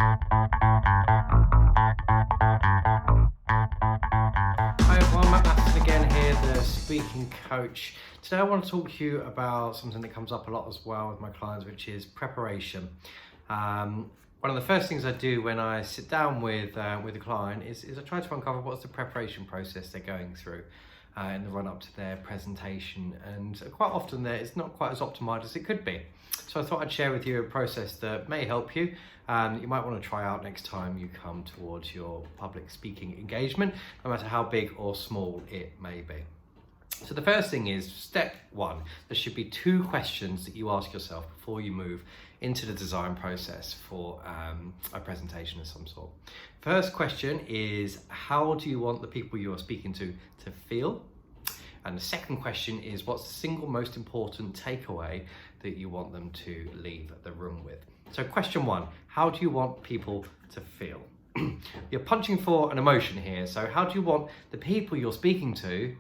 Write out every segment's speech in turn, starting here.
Hi everyone, Matt Matson again here, the speaking coach. Today I want to talk to you about something that comes up a lot as well with my clients, which is preparation. One of the first things I do when I sit down with a client is I try to uncover what's the preparation process they're going through in the run up to their presentation, and quite often it's not quite as optimized as it could be. So I thought I'd share with you a process that may help you, that you might want to try out next time you come towards your public speaking engagement, no matter how big or small it may be. So the first thing is step one. There should be two questions that you ask yourself before you move into the design process for a presentation of some sort. First question is, how do you want the people you are speaking to feel? And the second question is, what's the single most important takeaway that you want them to leave the room with? So question one, how do you want people to feel? You're punching for an emotion here. So how do you want the people you're speaking to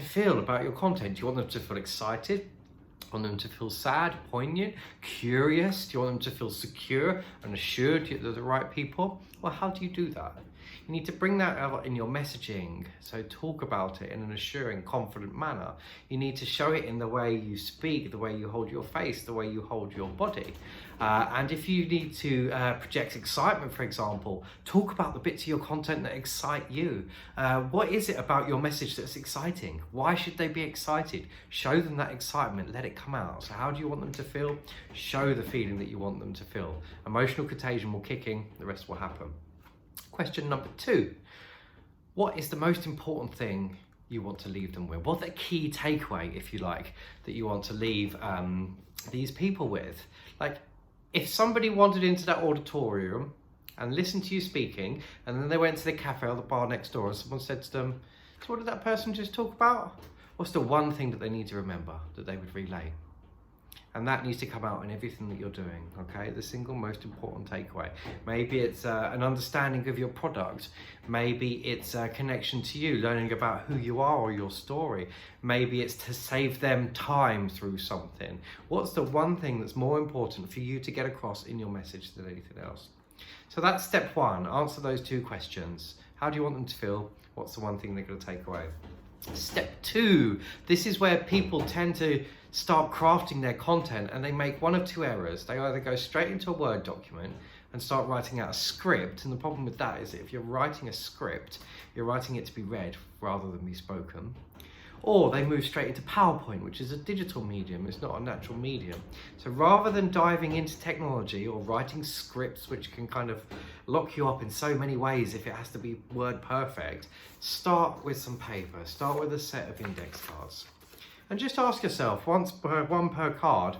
feel about your content? Do you want them to feel excited? Do you want them to feel sad, poignant, curious? Do you want them to feel secure and assured that they're the right people? Well, how do you do that? You need to bring that out in your messaging. So talk about it in an assuring, confident manner. You need to show it in the way you speak, the way you hold your face, the way you hold your body. And if you need to project excitement, for example, talk about the bits of your content that excite you. What is it about your message that's exciting? Why should they be excited? Show them that excitement, let it come out. So how do you want them to feel? Show the feeling that you want them to feel. Emotional contagion will kick in, the rest will happen. Question number two, what is the most important thing you want to leave them with? What's the key takeaway, if you like, that you want to leave these people with? Like, if somebody wandered into that auditorium and listened to you speaking, and then they went to the cafe or the bar next door and someone said to them, so what did that person just talk about? What's the one thing that they need to remember that they would relay? And that needs to come out in everything that you're doing, okay? The single most important takeaway. Maybe it's an understanding of your product. Maybe it's a connection to you, learning about who you are or your story. Maybe it's to save them time through something. What's the one thing that's more important for you to get across in your message than anything else? So that's step one. Answer those two questions. How do you want them to feel? What's the one thing they're going to take away? Step two, this is where people tend to start crafting their content and they make one of two errors. They either go straight into a Word document and start writing out a script, and the problem with that is that if you're writing a script, you're writing it to be read rather than be spoken. Or they move straight into PowerPoint, which is a digital medium, it's not a natural medium. So rather than diving into technology or writing scripts, which can kind of lock you up in so many ways if it has to be word perfect, start with some paper, start with a set of index cards. And just ask yourself, one per card,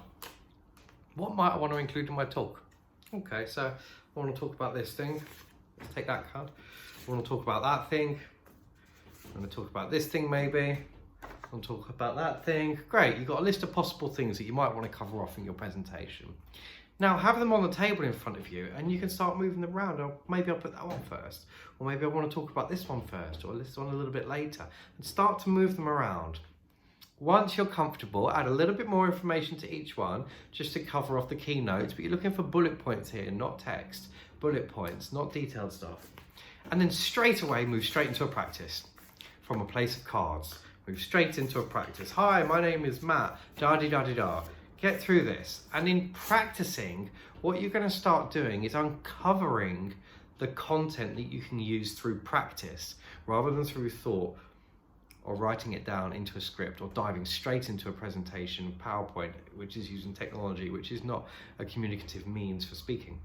what might I want to include in my talk? Okay, so I want to talk about this thing. Let's take that card. I want to talk about that thing. I'm going to talk about this thing maybe. I'll talk about that thing. Great, you've got a list of possible things that you might want to cover off in your presentation. Now have them on the table in front of you and you can start moving them around. Or maybe I'll put that one first. Or maybe I want to talk about this one first, or this one a little bit later. And start to move them around. Once you're comfortable, add a little bit more information to each one just to cover off the keynotes, but you're looking for bullet points here, not text. Bullet points, not detailed stuff. And then straight away move straight into a practice from a place of cards. Move straight into a practice. Hi, my name is Matt, da-di-da-di-da. Get through this. And in practicing, what you're going to start doing is uncovering the content that you can use through practice rather than through thought or writing it down into a script or diving straight into a presentation, PowerPoint, which is using technology, which is not a communicative means for speaking.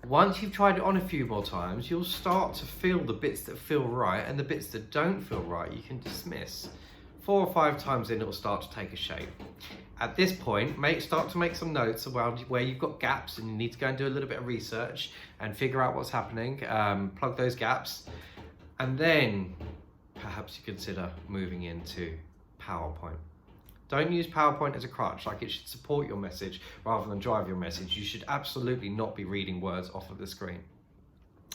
Once you've tried it on a few more times, you'll start to feel the bits that feel right, and the bits that don't feel right you can dismiss. 4 or 5 times in, it'll start to take a shape. At this point, start to make some notes about where you've got gaps and you need to go and do a little bit of research and figure out what's happening, plug those gaps, and then perhaps you consider moving into PowerPoint. Don't use PowerPoint as a crutch, like it should support your message rather than drive your message. You should absolutely not be reading words off of the screen.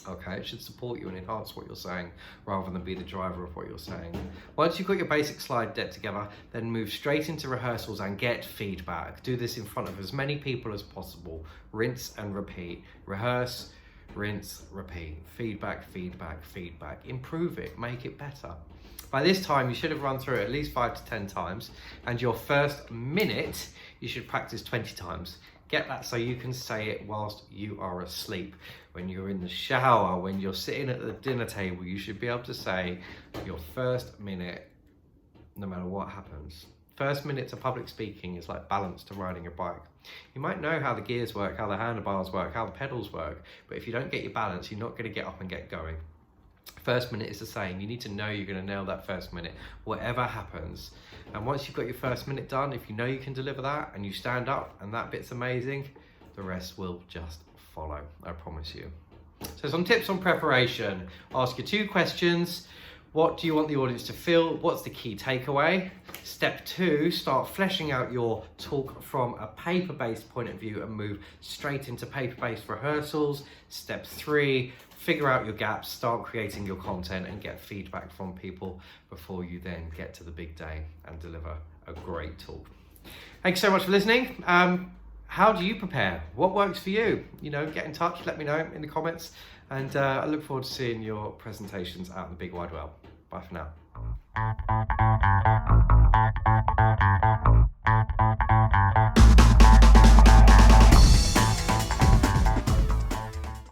Okay, it should support you and enhance what you're saying rather than be the driver of what you're saying. Once you've got your basic slide deck together, then move straight into rehearsals and get feedback. Do this in front of as many people as possible. Rinse and repeat. Rehearse, rinse, repeat. Feedback, feedback, feedback. Improve it, make it better. By this time, you should have run through it at least 5 to 10 times, and your first minute, you should practice 20 times. Get that so you can say it whilst you are asleep. When you're in the shower, when you're sitting at the dinner table, you should be able to say your first minute, no matter what happens. First minute to public speaking is like balance to riding a bike. You might know how the gears work, how the handlebars work, how the pedals work, but if you don't get your balance, you're not going to get up and get going. First minute is the same. You need to know you're going to nail that first minute, whatever happens. And once you've got your first minute done, if you know you can deliver that and you stand up and that bit's amazing, the rest will just follow, I promise you. So some tips on preparation. Ask your 2 questions. What do you want the audience to feel? What's the key takeaway? Step 2, start fleshing out your talk from a paper-based point of view and move straight into paper-based rehearsals. Step 3, figure out your gaps, start creating your content and get feedback from people before you then get to the big day and deliver a great talk. Thanks so much for listening. How do you prepare? What works for you? You know, get in touch, let me know in the comments. And I look forward to seeing your presentations out in the big wide world. Bye for now.